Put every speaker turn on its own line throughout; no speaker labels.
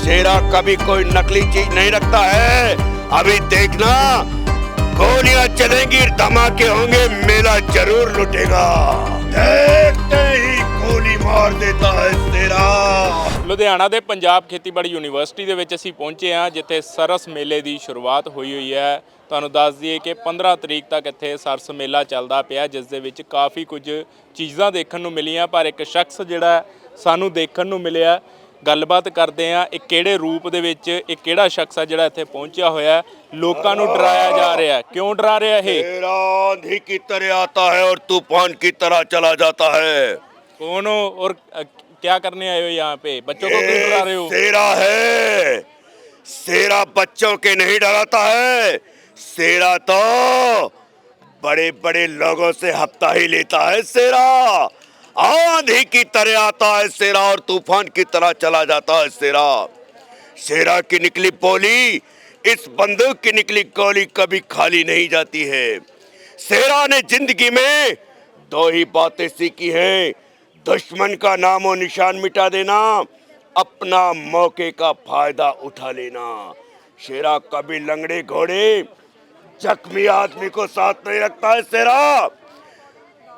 शेरा कभी कोई नकली चीज नहीं रखता है। अभी देखना, गोलियां चलेंगी, धमाके होंगे, मेला जरूर लुटेगा। देखते ही गोली मार देता है शेरा।
ਲੁਧਿਆਣਾ ਦੇ ਪੰਜਾਬ ਖੇਤੀਬਾੜੀ ਯੂਨੀਵਰਸਿਟੀ ਦੇ ਵਿੱਚ ਅਸੀਂ ਪਹੁੰਚੇ ਹਾਂ, ਜਿੱਥੇ ਸਰਸ ਮੇਲੇ ਦੀ ਸ਼ੁਰੂਆਤ ਹੋਈ ਹੈ। ਤੁਹਾਨੂੰ ਦੱਸ ਦਈਏ ਕਿ 15 ਤਰੀਕ ਤੱਕ ਇੱਥੇ ਸਰਸ ਮੇਲਾ ਚੱਲਦਾ ਪਿਆ, ਜਿਸ ਦੇ ਵਿੱਚ ਕਾਫੀ ਕੁਝ ਚੀਜ਼ਾਂ ਦੇਖਣ ਨੂੰ ਮਿਲੀਆਂ। ਪਰ ਇੱਕ ਸ਼ਖਸ ਜਿਹੜਾ ਸਾਨੂੰ ਦੇਖਣ ਨੂੰ ਮਿਲਿਆ, ਗੱਲਬਾਤ ਕਰਦੇ ਹਾਂ। ਇਹ ਕਿਹੜੇ ਰੂਪ ਦੇ ਵਿੱਚ, ਇਹ ਕਿਹੜਾ ਸ਼ਖਸ ਆ ਜਿਹੜਾ ਇੱਥੇ ਪਹੁੰਚਿਆ ਹੋਇਆ, ਲੋਕਾਂ ਨੂੰ ਡਰਾਇਆ ਜਾ ਰਿਹਾ। ਕਿਉਂ ਡਰਾ ਰਿਹਾ ਇਹ?
शेरा आंधी की तरह आता है और तूफान की तरह चला जाता है।
कौन हो और क्या करने आए हो यहाँ पे? बच्चों को क्यों डरा रहे हो?
शेरा है। शेरा बच्चों के नहीं डराता है। शेरा तो बड़े बड़े लोगों से हफ्ता ही लेता है। शेरा आंधी की तरह आता है शेरा और तूफान की तरह चला जाता है शेरा। शेरा की निकली बोली, इस बंदूक की निकली गोली कभी खाली नहीं जाती है। शेरा ने जिंदगी में दो ही बातें सीखी हैं, दुश्मन का नामो निशान मिटा देना, अपना मौके का फायदा उठा लेना। शेरा कभी लंगड़े घोड़े जख्मी आदमी को साथ नहीं रखता है। शेरा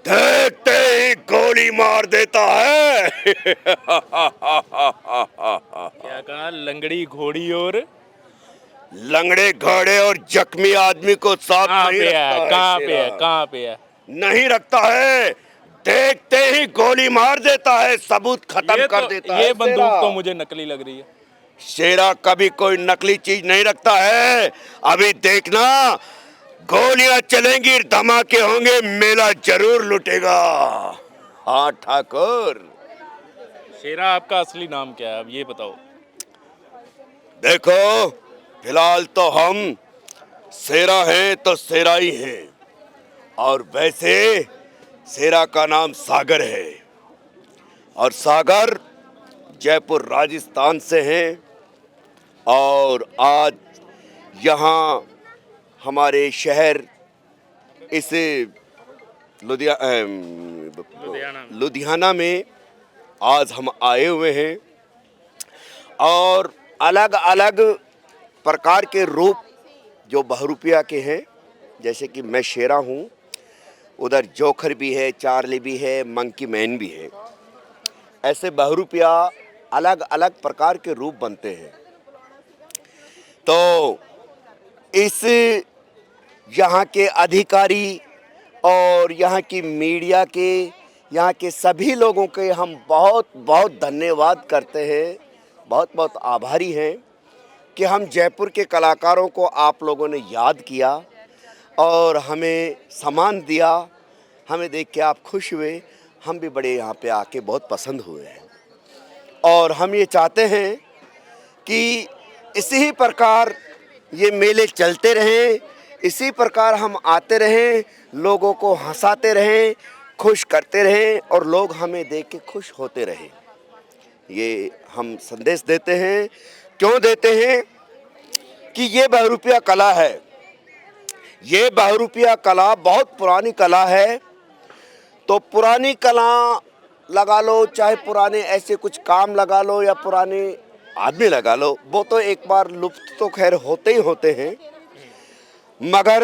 देखते ही गोली मार देता है।
क्या कहा? लंगड़ी घोड़ी और
लंगड़े घोड़े और जख्मी आदमी को साथ नहीं रखता है।
कहाँ पे है?
शेरा
कहाँ पे है?
नहीं रखता है। देखते ही गोली मार देता है, सबूत खत्म कर देता है।
ये बंदूक
शेरा।
तो मुझे नकली लग रही है।
शेरा कभी कोई नकली चीज नहीं रखता है। अभी देखना, गोलियां चलेंगी, धमाके होंगे, मेला जरूर लुटेगा। हाँ ठाकुर।
शेरा आपका असली नाम क्या है, अब ये बताओ।
देखो, फिलहाल तो हम शेरा हैं तो शेरा ही हैं, और वैसे शेरा का नाम सागर है, और सागर जयपुर राजस्थान से हैं। और आज यहाँ हमारे शहर इस लुधियाना में आज हम आए हुए हैं, और अलग अलग प्रकार के रूप जो बहुरूपिया के हैं, जैसे कि मैं शेरा हूँ, उधर जोखर भी है, चार्ली भी है, मंकी मैन भी है। ऐसे बहुरूपिया अलग अलग प्रकार के रूप बनते हैं। तो इस यहाँ के अधिकारी और यहाँ की मीडिया के, यहाँ के सभी लोगों के हम बहुत बहुत धन्यवाद करते हैं, बहुत बहुत आभारी हैं कि हम जयपुर के कलाकारों को आप लोगों ने याद किया और हमें सम्मान दिया। हमें देख के आप खुश हुए, हम भी बड़े यहाँ पे आके बहुत पसंद हुए हैं, और हम ये चाहते हैं कि इसी ही प्रकार ये मेले चलते रहें, इसी प्रकार हम आते रहें, लोगों को हंसाते रहें, खुश करते रहें, और लोग हमें देख के खुश होते रहें। ये हम संदेश देते हैं। क्यों देते हैं? कि ये बहुरूपिया कला है। ये बहुरूपिया कला बहुत पुरानी कला है। तो पुरानी कला लगा लो, चाहे पुराने ऐसे कुछ काम लगा लो या पुराने आदमी लगा लो, वो तो एक बार लुप्त तो खैर होते ही होते हैं। मगर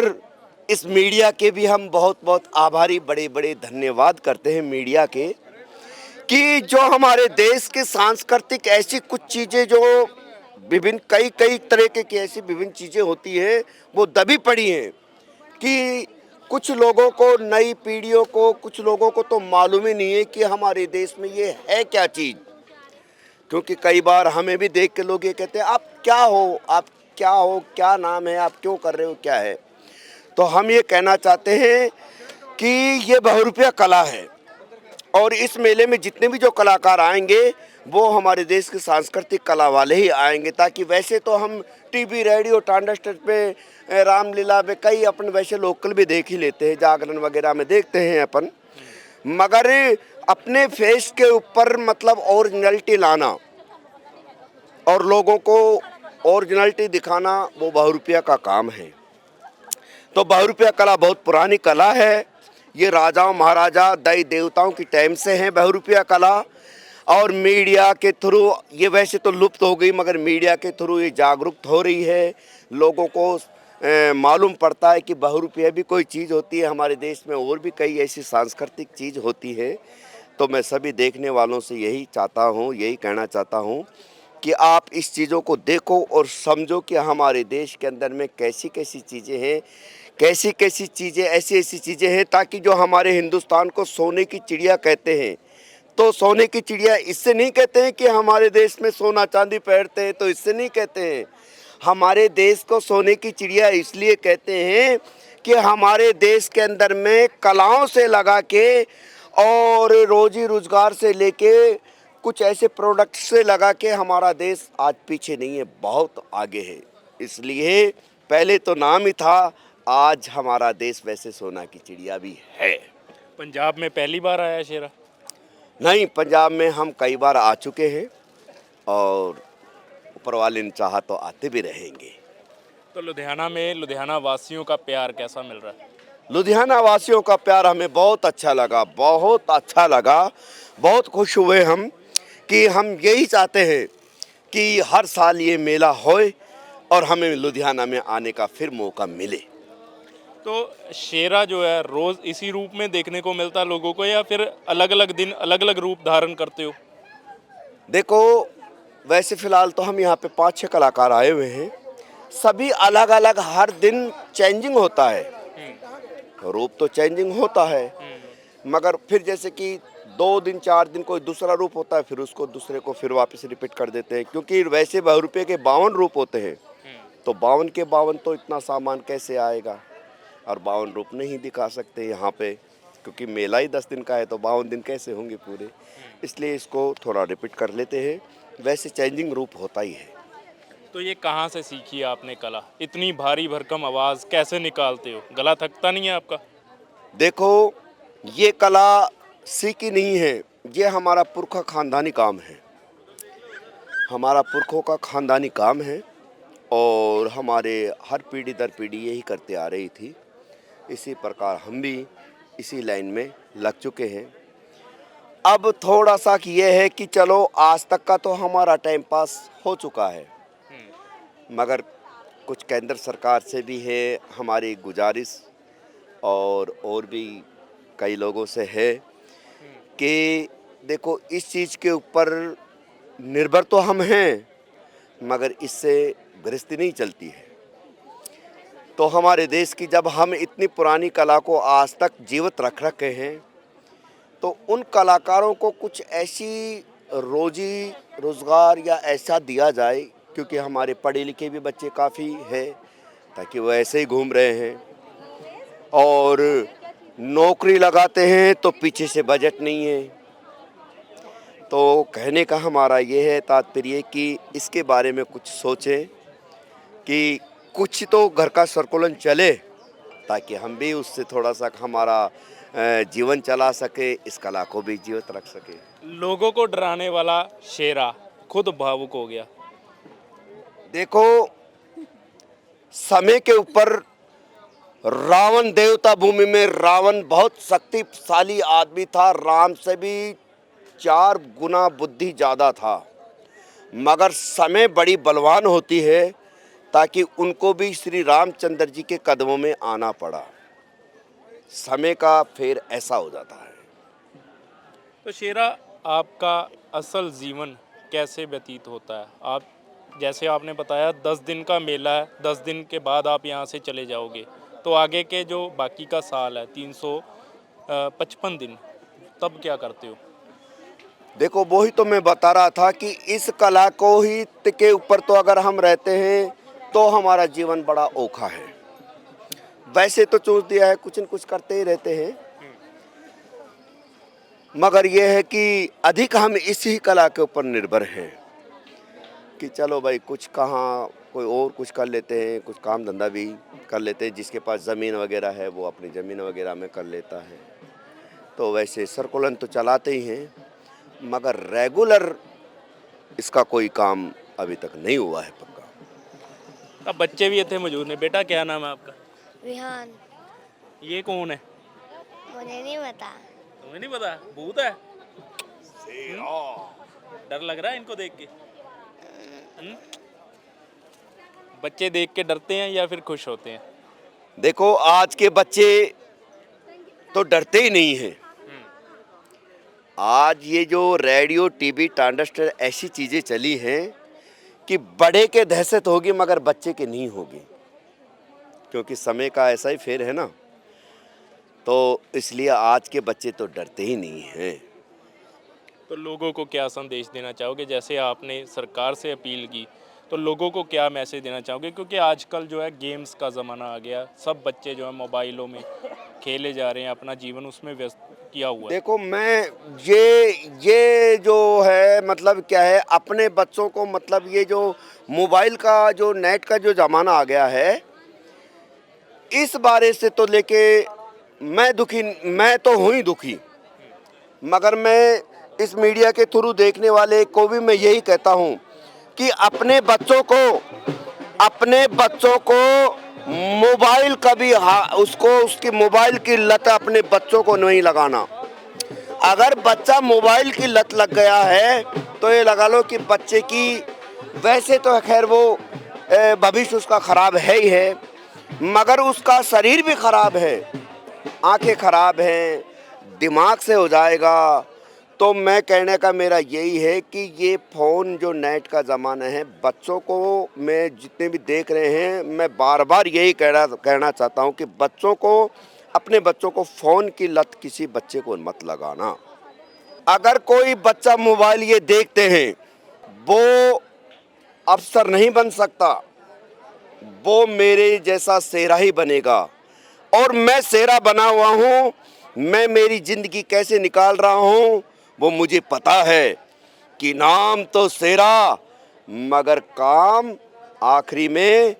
इस मीडिया के भी हम बहुत बहुत आभारी, बड़े बड़े धन्यवाद करते हैं मीडिया के, कि जो हमारे देश के सांस्कृतिक ऐसी कुछ चीज़ें जो विभिन्न कई तरह की ऐसी विभिन्न चीज़ें होती हैं, वो दबी पड़ी हैं कि कुछ लोगों को, नई पीढ़ियों को, कुछ लोगों को तो मालूम ही नहीं है कि हमारे देश में ये है क्या चीज़। क्योंकि कई बार हमें भी देख के लोग ये कहते हैं, आप क्या हो, आप क्या हो, क्या नाम है, आप क्यों कर रहे हो, क्या है। तो हम ये कहना चाहते हैं कि ये बहुरूपिया कला है, और इस मेले में जितने भी जो कलाकार आएंगे वो हमारे देश के सांस्कृतिक कला वाले ही आएंगे। ताकि वैसे तो हम टीवी, रेडियो, ट्रांजिस्टर पे, रामलीला में कई अपन वैसे लोकल भी देख ही लेते हैं, जागरण वगैरह में देखते हैं अपन, मगर अपने फेस के ऊपर मतलब ओरिजिनलिटी लाना और लोगों को ओरिजिनलिटी दिखाना, वो बहुरूपिया का काम है। तो बहुरूपिया कला बहुत पुरानी कला है। ये राजाओं, महाराजा, देवी देवताओं की टाइम से है बहुरूपिया कला। और मीडिया के थ्रू ये वैसे तो लुप्त हो गई, मगर मीडिया के थ्रू ये जागरूक हो रही है। लोगों को मालूम पड़ता है कि बहुरूपिया भी कोई चीज़ होती है हमारे देश में, और भी कई ऐसी सांस्कृतिक चीज़ होती है। तो मैं सभी देखने वालों से यही चाहता हूँ, यही कहना चाहता हूँ कि आप इस चीज़ों को देखो और समझो कि हमारे देश के अंदर में कैसी कैसी चीज़ें हैं, कैसी कैसी चीज़ें, ऐसी ऐसी चीज़ें हैं, ताकि जो हमारे हिंदुस्तान को सोने की चिड़िया कहते हैं, तो सोने की चिड़िया इससे नहीं कहते हैं कि हमारे देश में सोना चांदी पहनते हैं, तो इससे नहीं कहते हैं। हमारे देश को सोने की चिड़िया इसलिए कहते हैं कि हमारे देश के अंदर में कलाओं से लगा के और रोजी रोजगार से लेके कुछ ऐसे प्रोडक्ट से लगा के हमारा देश आज पीछे नहीं है, बहुत आगे है। इसलिए पहले तो नाम ही था, आज हमारा देश वैसे सोना की चिड़िया भी है।
पंजाब में पहली बार आया शेरा?
नहीं, पंजाब में हम कई बार आ चुके हैं और ऊपर वाले ने चाहा तो आते भी रहेंगे।
तो लुधियाना में लुधियाना वासियों का प्यार कैसा मिल रहा है?
लुधियाना वासियों का प्यार हमें बहुत अच्छा लगा, बहुत अच्छा लगा। बहुत खुश हुए हम कि हम यही चाहते हैं कि हर साल ये मेला होए और हमें लुधियाना में आने का फिर मौका मिले।
तो शेरा जो है रोज़ इसी रूप में देखने को मिलता है लोगों को, या फिर अलग अलग दिन अलग अलग रूप धारण करते हो?
देखो, वैसे फ़िलहाल तो हम यहाँ पे 5-6 कलाकार आए हुए हैं। सभी अलग अलग, हर दिन चेंजिंग होता है, रूप तो चेंजिंग होता है, मगर फिर जैसे कि 2 दिन 4 दिन कोई दूसरा रूप होता है, फिर उसको दूसरे को फिर वापस रिपीट कर देते हैं। क्योंकि वैसे बहुरूपये के 52 रूप होते हैं, तो 52 के 52 तो इतना सामान कैसे आएगा, और 52 रूप नहीं दिखा सकते यहाँ पे, क्योंकि मेला ही 10 दिन का है, तो 52 दिन कैसे होंगे पूरे। इसलिए इसको थोड़ा रिपीट कर लेते हैं, वैसे चेंजिंग रूप होता ही है।
तो ये कहाँ से सीखी है आपने कला? इतनी भारी भरकम आवाज़ कैसे निकालते हो? गला थकता नहीं है आपका?
देखो, ये कला सीखी नहीं है, ये हमारा पुरखा खानदानी काम है, हमारा पुरखों का खानदानी काम है, और हमारे हर पीढ़ी दर पीढ़ी यही करते आ रही थी। इसी प्रकार हम भी इसी लाइन में लग चुके हैं। अब थोड़ा सा ये है कि चलो, आज तक का तो हमारा टाइम पास हो चुका है, मगर कुछ केंद्र सरकार से भी है हमारी गुजारिश, और भी कई लोगों से है कि देखो, इस चीज़ के ऊपर निर्भर तो हम हैं, मगर इससे गृहस्थी नहीं चलती है। तो हमारे देश की जब हम इतनी पुरानी कला को आज तक जीवित रख रखे हैं, तो उन कलाकारों को कुछ ऐसी रोजी रोज़गार या ऐसा दिया जाए, क्योंकि हमारे पढ़े लिखे भी बच्चे काफ़ी हैं, ताकि वो ऐसे ही घूम रहे हैं, और नौकरी लगाते हैं तो पीछे से बजट नहीं है। तो कहने का हमारा ये है तात्पर्य कि इसके बारे में कुछ सोचें कि कुछ तो घर का संतुलन चले, ताकि हम भी उससे थोड़ा सा हमारा जीवन चला सके, इस कला को भी जीवित रख सके।
लोगों को डराने वाला शेरा खुद भावुक हो गया।
देखो, समय के ऊपर रावण, देवता भूमि में रावण बहुत शक्तिशाली आदमी था, राम से भी 4 गुना बुद्धि ज़्यादा था, मगर समय बड़ी बलवान होती है, ताकि उनको भी श्री रामचंद्र जी के कदमों में आना पड़ा। समय का फेर ऐसा हो जाता है।
तो शेरा, आपका असल जीवन कैसे व्यतीत होता है? आप जैसे आपने बताया 10 दिन का मेला है, 10 दिन के बाद आप यहाँ से चले जाओगे, तो आगे के जो बाकी का साल है 355 दिन, तब क्या करते हो?
देखो, वही तो मैं बता रहा था कि इस कला को ही के ऊपर तो अगर हम रहते हैं तो हमारा जीवन बड़ा ओखा है। वैसे तो सोच दिया है, कुछ न कुछ करते ही रहते हैं, मगर यह है कि अधिक हम इसी कला के ऊपर निर्भर हैं कि चलो भाई, कुछ कहाँ कोई और कुछ कर लेते हैं, कुछ काम धंधा भी कर लेते हैं, जिसके पास ज़मीन वगैरह है वो अपनी ज़मीन वगैरह में कर लेता है। तो वैसे सर्कुलन तो चलाते ही हैं, मगर रेगुलर इसका कोई काम अभी तक नहीं हुआ है पक्का।
अब बच्चे भी थे मौजूद ने। बेटा, क्या नाम है आपका?
विहान।
ये कौन है?
मुझे नहीं पता।
तुम्हें नहीं पता? भूत है? डर लग रहा है इनको देख के? बच्चे देख के डरते हैं या फिर खुश होते हैं?
देखो आज के बच्चे तो डरते ही नहीं हैं। आज ये जो रेडियो टीवी ट्रांजिस्टर ऐसी चीज़ें चली हैं कि बड़े के दहशत होगी मगर बच्चे के नहीं होगी, क्योंकि समय का ऐसा ही फेर है ना। तो इसलिए आज के बच्चे तो डरते ही नहीं हैं।
तो लोगों को क्या संदेश देना चाहोगे? जैसे आपने सरकार से अपील की, तो लोगों को क्या मैसेज देना चाहोगे? क्योंकि आजकल जो है गेम्स का ज़माना आ गया, सब बच्चे जो है मोबाइलों में खेले जा रहे हैं, अपना जीवन उसमें व्यस्त किया हुआ है।
देखो मैं ये जो है मतलब क्या है, अपने बच्चों को मतलब ये जो मोबाइल का जो नेट का जो ज़माना आ गया है, इस बारे से तो लेके मैं तो हूँ ही दुखी, मगर मैं इस मीडिया के थ्रू देखने वाले को भी मैं यही कहता हूँ कि अपने बच्चों को मोबाइल कभी उसकी मोबाइल की लत अपने बच्चों को नहीं लगाना। अगर बच्चा मोबाइल की लत लग गया है तो ये लगा लो कि बच्चे की वैसे तो खैर वो भविष्य उसका खराब है ही है, मगर उसका शरीर भी खराब है, आंखें खराब हैं, दिमाग से हो जाएगा। तो मैं कहने का मेरा यही है कि ये फ़ोन जो नेट का ज़माना है, बच्चों को मैं जितने भी देख रहे हैं, मैं बार बार यही कहना चाहता हूँ कि अपने बच्चों को फ़ोन की लत किसी बच्चे को मत लगाना। अगर कोई बच्चा मोबाइल ये देखते हैं, वो अफसर नहीं बन सकता, वो मेरे जैसा शेरा ही बनेगा। और मैं शेरा बना हुआ हूँ, मैं मेरी ज़िंदगी कैसे निकाल रहा हूँ वो मुझे पता है कि नाम तो शेरा मगर काम आखिरी में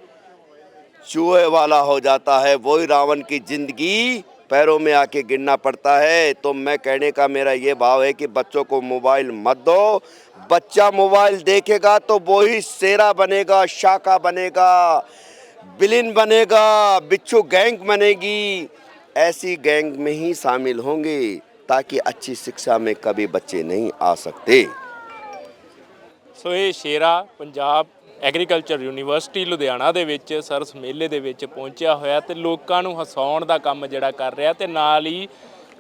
चूहे वाला हो जाता है। वही रावण की ज़िंदगी पैरों में आके गिरना पड़ता है। तो मैं कहने का मेरा ये भाव है कि बच्चों को मोबाइल मत दो। बच्चा मोबाइल देखेगा तो वही शेरा बनेगा, शाका बनेगा, विलेन बनेगा, बिच्छू गैंग बनेगी। ऐसी गैंग में ही शामिल होंगे ताकि अच्छी शिक्षा में कभी बच्चे नहीं आ सकते।
ਸੋ ਇਹ ਸ਼ੇਰਾ ਪੰਜਾਬ ਐਗਰੀਕਲਚਰ ਯੂਨੀਵਰਸਿਟੀ ਲੁਧਿਆਣਾ ਦੇ ਵਿੱਚ ਸਰਸ ਮੇਲੇ ਦੇ ਵਿੱਚ ਪਹੁੰਚਿਆ ਹੋਇਆ ਤੇ ਲੋਕਾਂ ਨੂੰ ਹਸਾਉਣ ਦਾ ਕੰਮ ਜਿਹੜਾ ਕਰ ਰਿਹਾ ਤੇ ਨਾਲ ਹੀ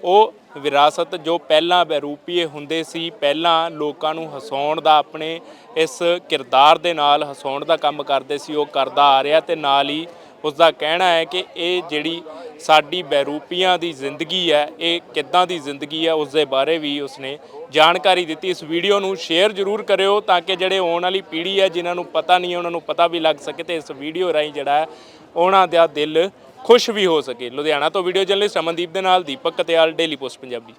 ਉਹ ਵਿਰਾਸਤ ਜੋ ਪਹਿਲਾਂ ਬਹਿਰੂਪੀਏ ਹੁੰਦੇ ਸੀ, ਪਹਿਲਾਂ ਲੋਕਾਂ ਨੂੰ ਹਸਾਉਣ ਦਾ ਆਪਣੇ ਇਸ ਕਿਰਦਾਰ ਦੇ ਨਾਲ ਹਸਾਉਣ ਦਾ ਕੰਮ ਕਰਦੇ ਸੀ, ਉਹ ਕਰਦਾ ਆ ਰਿਹਾ ਤੇ ਨਾਲ ਹੀ ਉਸ ਦਾ ਕਹਿਣਾ ਹੈ ਕਿ ਇਹ ਜਿਹੜੀ ਸਾਡੀ ਬਹਿਰੂਪੀਆਂ ਦੀ ਜ਼ਿੰਦਗੀ ਹੈ, ਇਹ ਕਿੱਦਾਂ ਦੀ ਜ਼ਿੰਦਗੀ ਹੈ, ਉਸ ਦੇ ਬਾਰੇ ਵੀ ਉਸਨੇ ਜਾਣਕਾਰੀ ਦਿੱਤੀ। ਇਸ ਵੀਡੀਓ ਨੂੰ ਸ਼ੇਅਰ ਜ਼ਰੂਰ ਕਰਿਓ ਤਾਂ ਕਿ ਜਿਹੜੇ ਆਉਣ ਵਾਲੀ ਪੀੜ੍ਹੀ ਹੈ, ਜਿਨ੍ਹਾਂ ਨੂੰ ਪਤਾ ਨਹੀਂ, ਉਹਨਾਂ ਨੂੰ ਪਤਾ ਵੀ ਲੱਗ ਸਕੇ ਤੇ ਇਸ ਵੀਡੀਓ ਰਾਹੀਂ ਜਿਹੜਾ ਹੈ ਉਹਨਾਂ ਦਾ ਦਿਲ ਖੁਸ਼ ਵੀ ਹੋ ਸਕੇ। ਲੁਧਿਆਣਾ ਤੋਂ ਵੀਡੀਓ ਜਰਨਲਿਸਟ ਅਮਨਦੀਪ ਦੇ ਨਾਲ ਦੀਪਕ ਕਤਿਆਲ, ਡੇਲੀ ਪੋਸਟ ਪੰਜਾਬੀ।